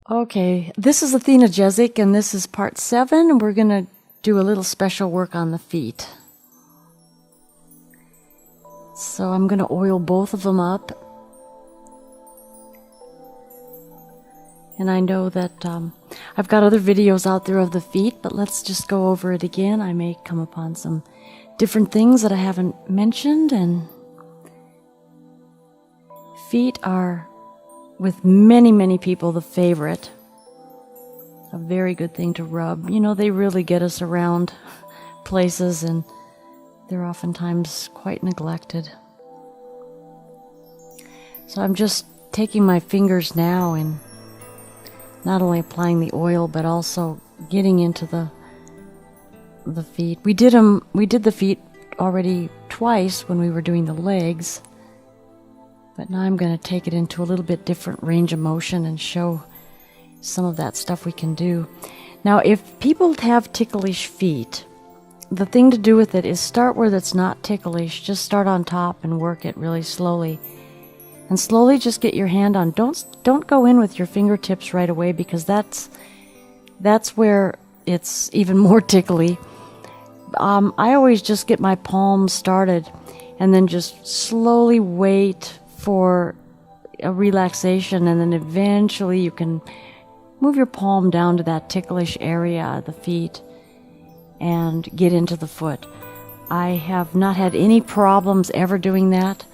Okay, this is Athena Jezik, and this is part 7. We're going to do a little special work on the feet. So I'm going to oil both of them up. And I know that I've got other videos out there of the feet, but let's just go over it again. I may come upon some different things that I haven't mentioned, and feet are, with many, many people, the favorite. A very good thing to rub. You know, they really get us around places, and they're oftentimes quite neglected. So I'm just taking my fingers now and not only applying the oil, but also getting into the feet. We did the feet already twice when we were doing the legs, but now I'm going to take it into a little bit different range of motion and show some of that stuff we can do. Now, if people have ticklish feet, the thing to do with it is start where that's not ticklish. Just start on top and work it really slowly. And slowly just get your hand on. Don't go in with your fingertips right away, because that's where it's even more tickly. I always just get my palms started and then just slowly wait for a relaxation, and then eventually you can move your palm down to that ticklish area, the feet, and get into the foot. I have not had any problems ever doing that,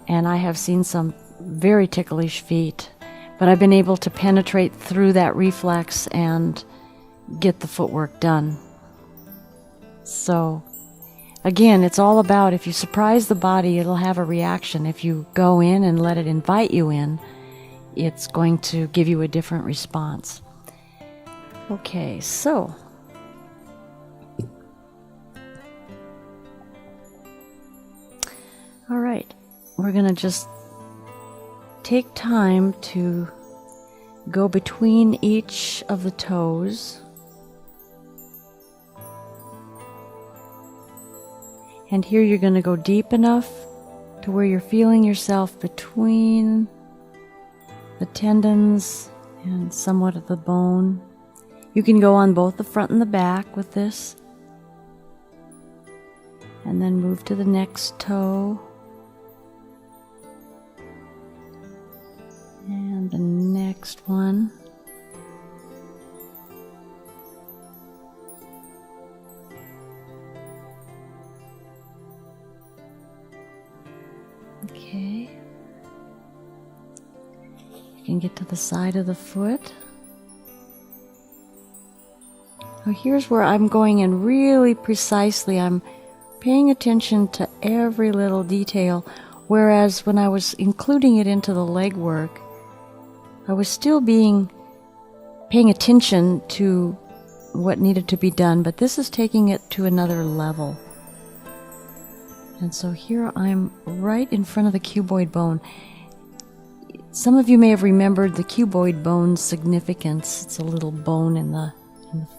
and I have seen some very ticklish feet, but I've been able to penetrate through that reflex and get the footwork done. So again, it's all about, if you surprise the body, it'll have a reaction. If you go in and let it invite you in, it's going to give you a different response. Okay, so all right, we're going to just take time to go between each of the toes. And here you're going to go deep enough to where you're feeling yourself between the tendons and somewhat of the bone. You can go on both the front and the back with this. And then move to the next toe. And the next one. Okay. You can get to the side of the foot. Now here's where I'm going in really precisely. I'm paying attention to every little detail, whereas when I was including it into the leg work, I was still paying attention to what needed to be done, but this is taking it to another level. And so here I'm right in front of the cuboid bone. Some of you may have remembered the cuboid bone's significance. It's a little bone in the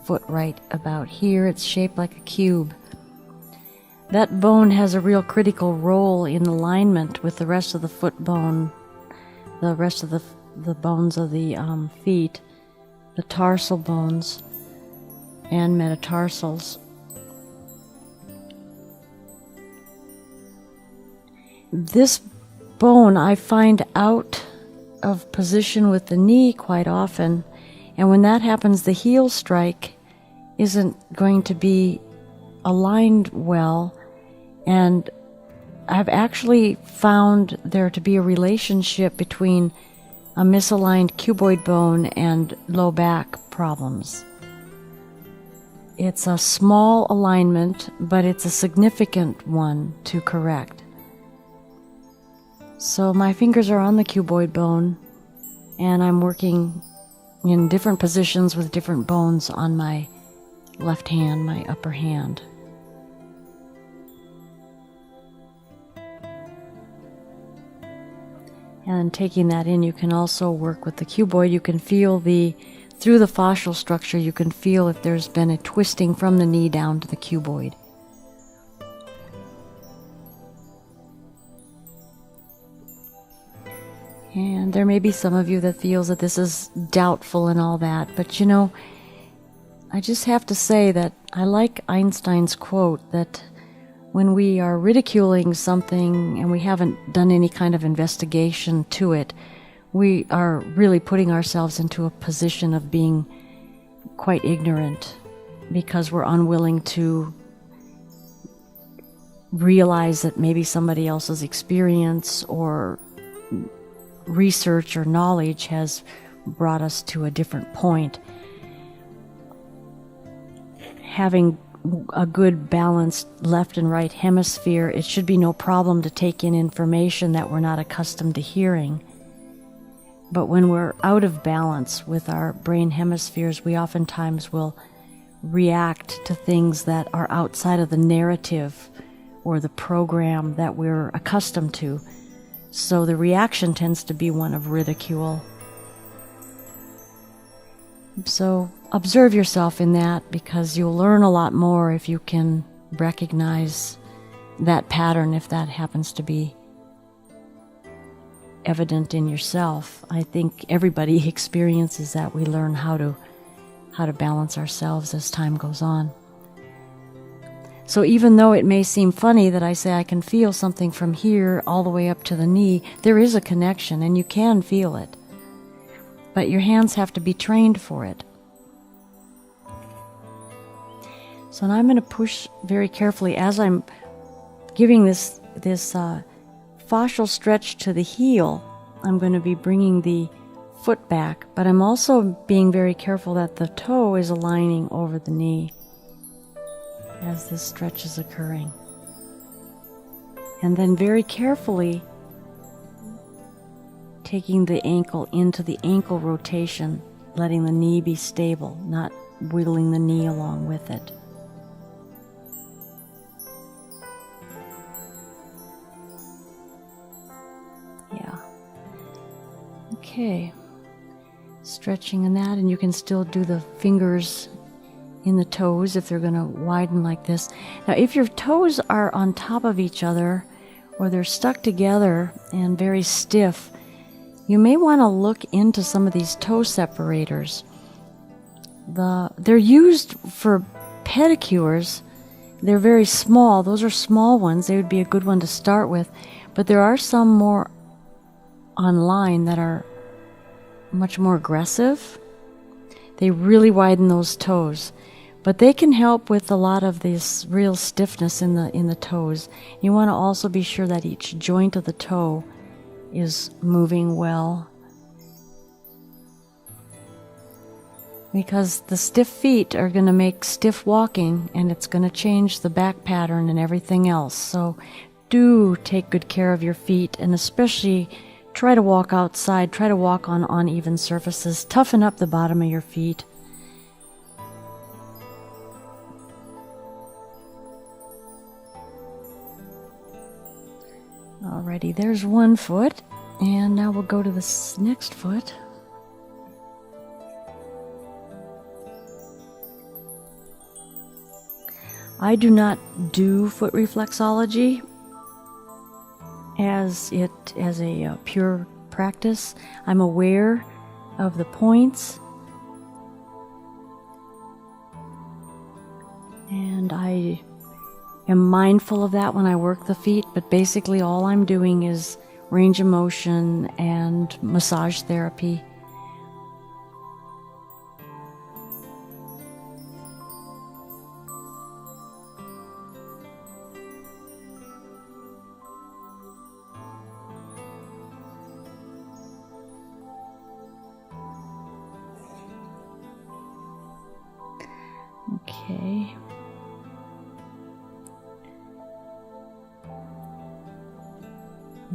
foot right about here. It's shaped like a cube. That bone has a real critical role in alignment with the rest of the foot bone, the rest of the bones of the feet, the tarsal bones and metatarsals. This bone I find out of position with the knee quite often, and when that happens, the heel strike isn't going to be aligned well, and I've actually found there to be a relationship between a misaligned cuboid bone and low back problems. It's a small alignment, but it's a significant one to correct. So my fingers are on the cuboid bone, and I'm working in different positions with different bones on my left hand, my upper hand. And taking that in, you can also work with the cuboid. You can feel through the fascial structure, you can feel if there's been a twisting from the knee down to the cuboid. And And there may be some of you that feels that this is doubtful and all that, but I just have to say that I like Einstein's quote that when we are ridiculing something and we haven't done any kind of investigation to it, we are really putting ourselves into a position of being quite ignorant because we're unwilling to realize that maybe somebody else's experience or research or knowledge has brought us to a different point. Having a good balanced left and right hemisphere, it should be no problem to take in information that we're not accustomed to hearing. But when we're out of balance with our brain hemispheres, we oftentimes will react to things that are outside of the narrative or the program that we're accustomed to. So the reaction tends to be one of ridicule. So observe yourself in that, because you'll learn a lot more if you can recognize that pattern, if that happens to be evident in yourself. I think everybody experiences that. We learn how to balance ourselves as time goes on. So even though it may seem funny that I say I can feel something from here all the way up to the knee, there is a connection and you can feel it. But your hands have to be trained for it. So now I'm going to push very carefully as I'm giving this fascial stretch to the heel. I'm going to be bringing the foot back, but I'm also being very careful that the toe is aligning over the knee as this stretch is occurring. And then very carefully taking the ankle into the ankle rotation, letting the knee be stable, not wiggling the knee along with it. Yeah. Okay. Stretching in that, and you can still do the fingers in the toes if they're going to widen like this. Now, if your toes are on top of each other or they're stuck together and very stiff, you may want to look into some of these toe separators. They're used for pedicures. They're very small. Those are small ones. They would be a good one to start with. But there are some more online that are much more aggressive. They really widen those toes. But they can help with a lot of this real stiffness in the toes. You want to also be sure that each joint of the toe is moving well, because the stiff feet are going to make stiff walking, and it's going to change the back pattern and everything else. So do take good care of your feet, and especially try to walk outside, try to walk on uneven surfaces, toughen up the bottom of your feet. Alrighty, there's one foot, and now we'll go to the next foot. I do not do foot reflexology as a pure practice. I'm aware of the points, and I am mindful of that when I work the feet, but basically all I'm doing is range of motion and massage therapy. Okay.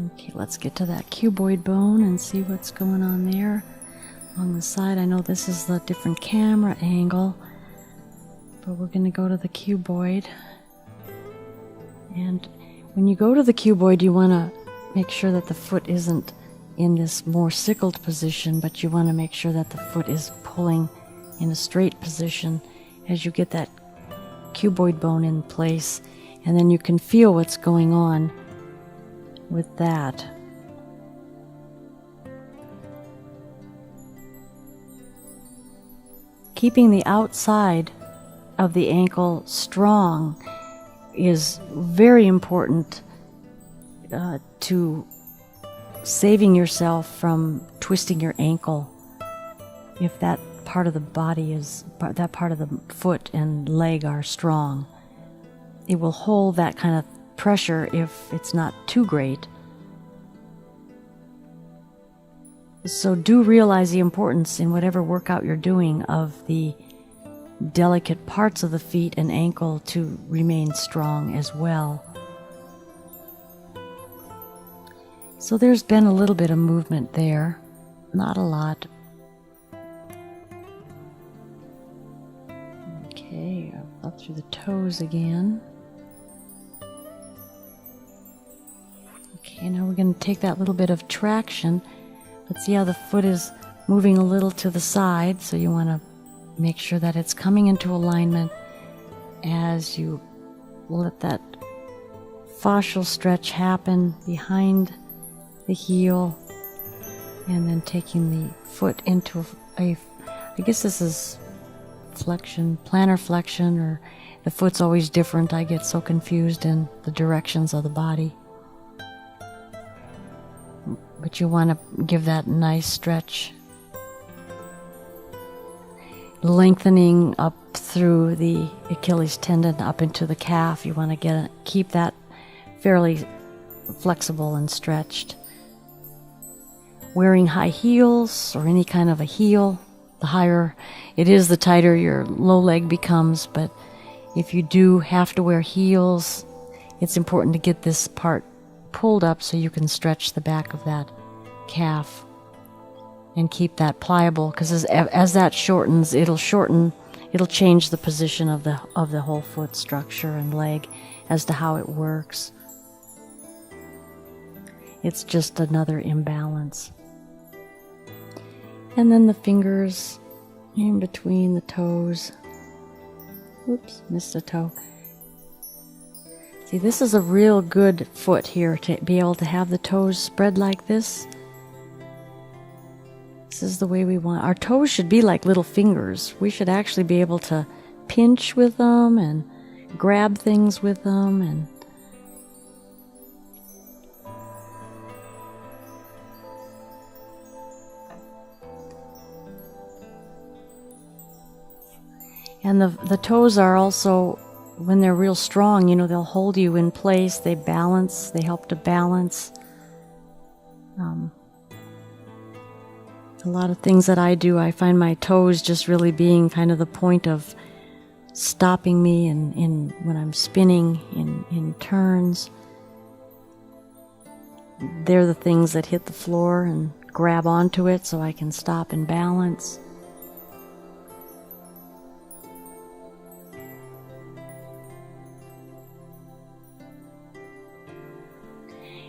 Okay, let's get to that cuboid bone and see what's going on there along the side. I know this is the different camera angle, but we're going to go to the cuboid. And when you go to the cuboid, you want to make sure that the foot isn't in this more sickled position, but you want to make sure that the foot is pulling in a straight position as you get that cuboid bone in place, and then you can feel what's going on with that. keeping the outside of the ankle strong is very important to saving yourself from twisting your ankle. If that part of the body that part of the foot and leg are strong, it will hold that kind of pressure if it's not too great. So do realize the importance in whatever workout you're doing of the delicate parts of the feet and ankle to remain strong as well. So there's been a little bit of movement there, not a lot. Okay, up through the toes again. Okay, now we're going to take that little bit of traction. Let's see how the foot is moving a little to the side, so you want to make sure that it's coming into alignment as you let that fascial stretch happen behind the heel, and then taking the foot into I guess this is flexion, plantar flexion, or the foot's always different. I get so confused in the directions of the body. But you want to give that nice stretch, lengthening up through the Achilles tendon up into the calf. You want to keep that fairly flexible and stretched. Wearing high heels or any kind of a heel, the higher it is, the tighter your low leg becomes. But if you do have to wear heels, it's important to get this part pulled up so you can stretch the back of that calf and keep that pliable, because as that shortens, it'll change the position of the whole foot structure and leg as to how it works. It's just another imbalance. And then the fingers in between the toes. Oops, missed a toe. See, this is a real good foot here, to be able to have the toes spread like this. This is the way we want. Our toes should be like little fingers. We should actually be able to pinch with them and grab things with them, and the toes are also, when they're real strong, they'll hold you in place. They balance. They help to balance. A lot of things that I do, I find my toes just really being kind of the point of stopping me in when I'm spinning in turns. They're the things that hit the floor and grab onto it so I can stop and balance.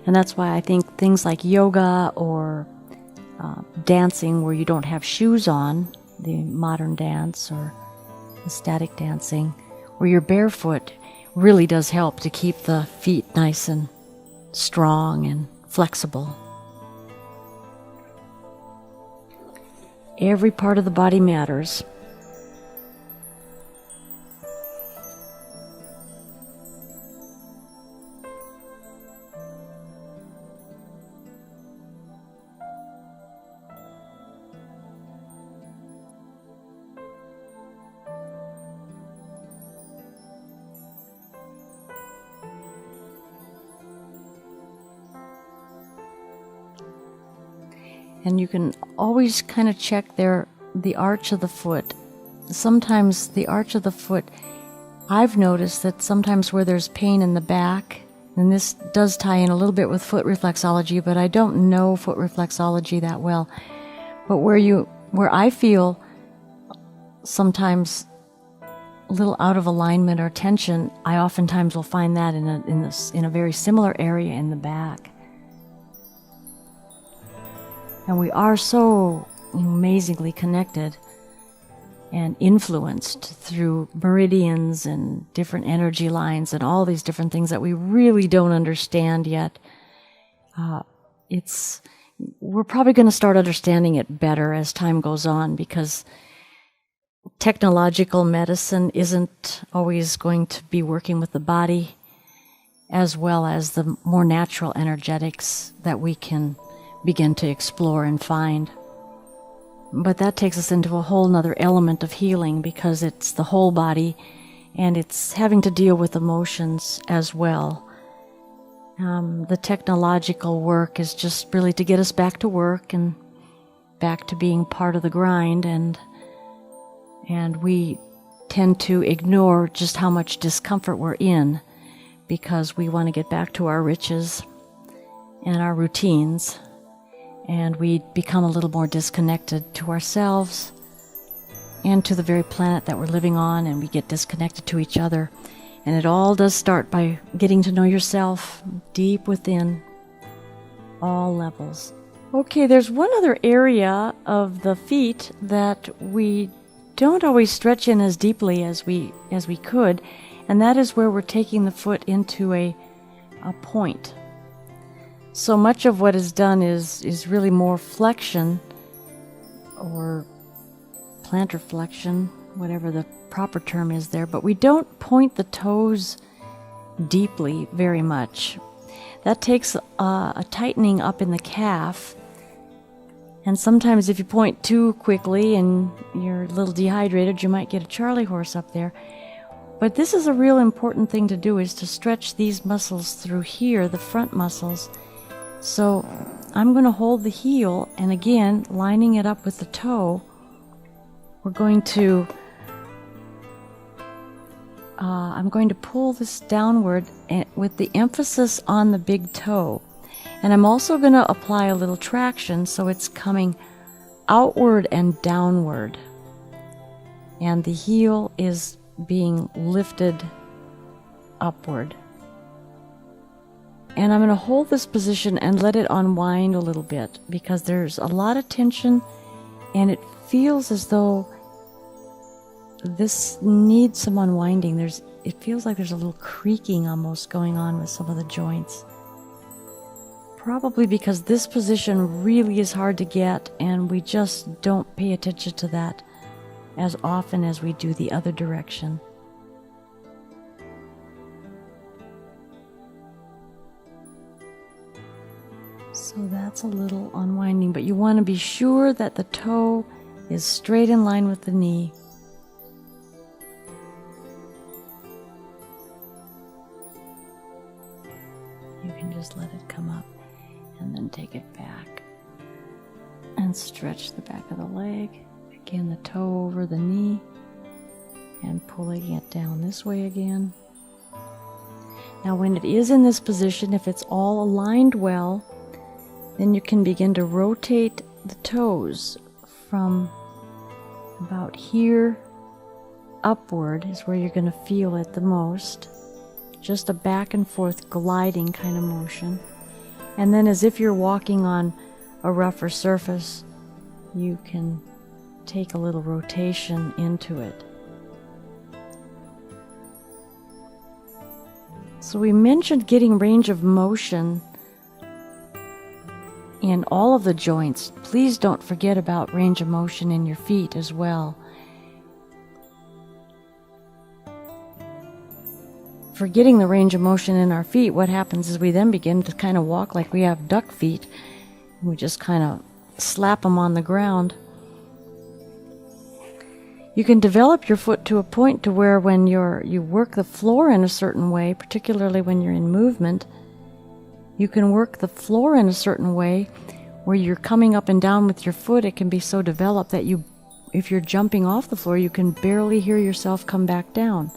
And that's why I think things like yoga or dancing where you don't have shoes on, the modern dance or the static dancing, where you're barefoot, really does help to keep the feet nice and strong and flexible. Every part of the body matters. And you can always kind of check the arch of the foot. Sometimes the arch of the foot, I've noticed that sometimes where there's pain in the back, and this does tie in a little bit with foot reflexology, but I don't know foot reflexology that well. But where I feel sometimes a little out of alignment or tension, I oftentimes will find that in a very similar area in the back. And we are so amazingly connected and influenced through meridians and different energy lines and all these different things that we really don't understand yet. We're probably going to start understanding it better as time goes on, because technological medicine isn't always going to be working with the body, as well as the more natural energetics that we can begin to explore and find. But that takes us into a whole nother element of healing, because it's the whole body and it's having to deal with emotions as well. The technological work is just really to get us back to work and back to being part of the grind, and we tend to ignore just how much discomfort we're in, because we want to get back to our riches and our routines, and we become a little more disconnected to ourselves and to the very planet that we're living on, and we get disconnected to each other. And it all does start by getting to know yourself deep within, all levels. Okay, there's one other area of the feet that we don't always stretch in as deeply as we could, and that is where we're taking the foot into a point. So much of what is done is really more flexion, or plantar flexion, whatever the proper term is there, but we don't point the toes deeply very much. That takes a tightening up in the calf, and sometimes if you point too quickly and you're a little dehydrated, you might get a Charlie horse up there. But this is a real important thing to do, is to stretch these muscles through here, the front muscles. So I'm going to hold the heel, and again, lining it up with the toe, we're going to I'm going to pull this downward with the emphasis on the big toe. And I'm also going to apply a little traction, so it's coming outward and downward. And the heel is being lifted upward. And I'm going to hold this position and let it unwind a little bit, because there's a lot of tension, and it feels as though this needs some unwinding. It feels like there's a little creaking almost going on with some of the joints. Probably because this position really is hard to get, and we just don't pay attention to that as often as we do the other direction. So that's a little unwinding, but you want to be sure that the toe is straight in line with the knee. You can just let it come up and then take it back and stretch the back of the leg. Again, the toe over the knee and pulling it down this way again. Now when it is in this position, if it's all aligned well, then you can begin to rotate the toes from about here upward is where you're going to feel it the most. Just a back and forth gliding kind of motion. And then as if you're walking on a rougher surface, you can take a little rotation into it. So we mentioned getting range of motion in all of the joints. Please don't forget about range of motion in your feet as well. Forgetting the range of motion in our feet, what happens is we then begin to kind of walk like we have duck feet. We just kind of slap them on the ground. You can develop your foot to a point to where when you work the floor in a certain way, particularly when you're in movement, you can work the floor in a certain way where you're coming up and down with your foot. It can be so developed that if you're jumping off the floor, you can barely hear yourself come back down,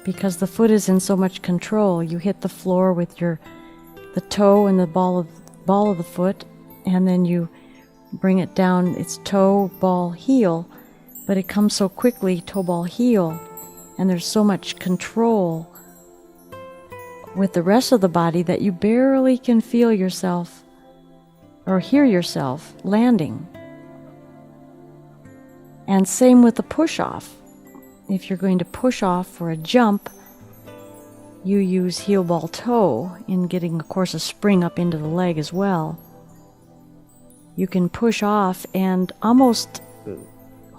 because the foot is in so much control. You hit the floor with the toe and the ball of the foot, and then you bring it down. It's toe, ball, heel, but it comes so quickly, toe, ball, heel, and there's so much control with the rest of the body that you barely can feel yourself or hear yourself landing. And same with the push-off. If you're going to push off for a jump, you use heel, ball, toe in getting, of course, a spring up into the leg as well. You can push off and almost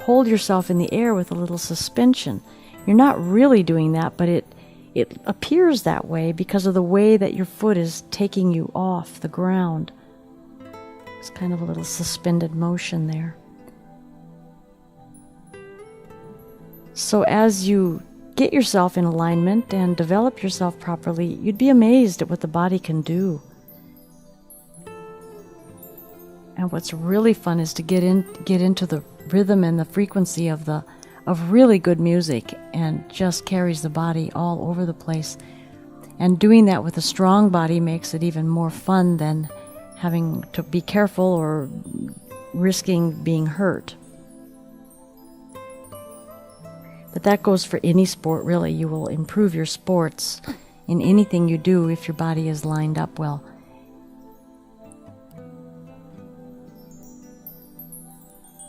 hold yourself in the air with a little suspension. You're not really doing that, but it appears that way because of the way that your foot is taking you off the ground. It's kind of a little suspended motion there. So as you get yourself in alignment and develop yourself properly, you'd be amazed at what the body can do. And what's really fun is to get into the rhythm and the frequency of really good music, and just carries the body all over the place. And doing that with a strong body makes it even more fun than having to be careful or risking being hurt. But that goes for any sport, really. You will improve your sports in anything you do if your body is lined up well.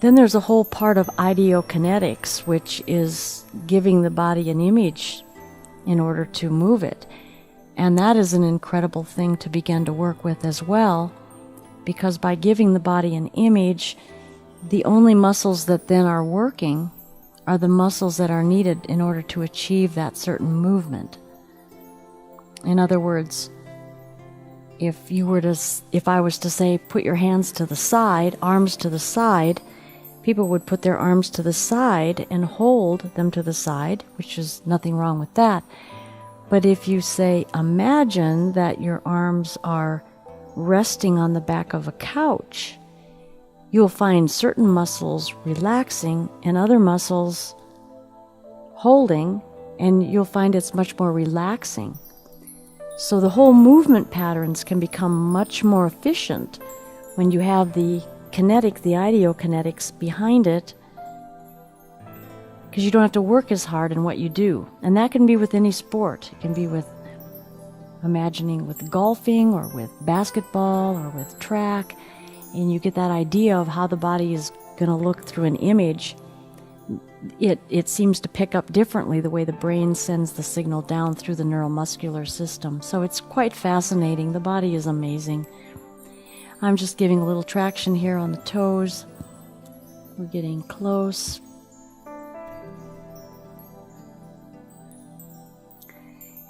Then there's a whole part of ideokinetics, which is giving the body an image in order to move it. And that is an incredible thing to begin to work with as well, because by giving the body an image, the only muscles that then are working are the muscles that are needed in order to achieve that certain movement. In other words, if I was to say, put your hands to the side, arms to the side, people would put their arms to the side and hold them to the side, which is nothing wrong with that. But if you say, imagine that your arms are resting on the back of a couch, you'll find certain muscles relaxing and other muscles holding, and you'll find it's much more relaxing. So the whole movement patterns can become much more efficient when you have the ideokinetics behind it, because you don't have to work as hard in what you do. And that can be with any sport. It can be with imagining with golfing or with basketball or with track, and you get that idea of how the body is going to look through an image. It seems to pick up differently the way the brain sends the signal down through the neuromuscular system. So it's quite fascinating. The body is amazing. I'm just giving a little traction here on the toes. We're getting close.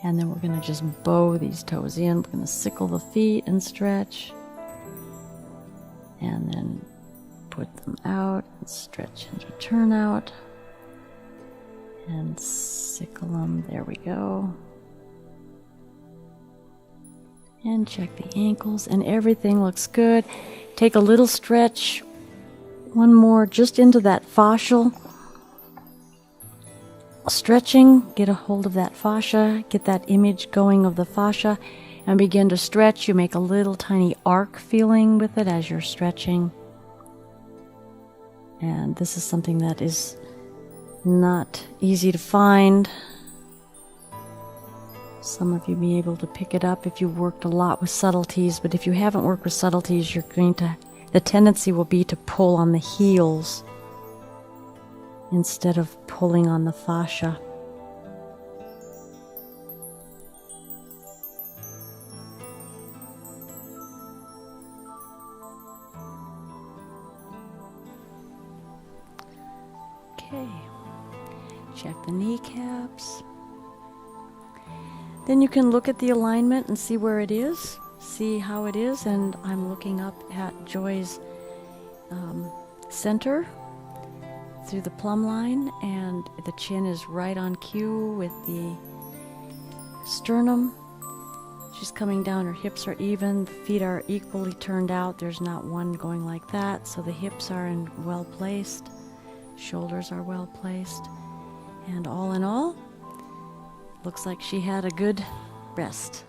And then we're going to just bow these toes in. We're going to sickle the feet and stretch. And then put them out and stretch and return out. And sickle them. There we go. And check the ankles, and everything looks good. Take a little stretch. One more just into that fascial stretching. Get a hold of that fascia. Get that image going of the fascia and begin to stretch. You make a little tiny arc feeling with it as you're stretching. And this is something that is not easy to find. Some of you may be able to pick it up if you've worked a lot with subtleties, but if you haven't worked with subtleties, the tendency will be to pull on the heels instead of pulling on the fascia. Okay, check the kneecaps. Then you can look at the alignment and see where it is, see how it is, and I'm looking up at Joy's center through the plumb line, and the chin is right on cue with the sternum. She's coming down, her hips are even, the feet are equally turned out, there's not one going like that, so the hips are well placed, shoulders are well placed, and all in all, looks like she had a good rest.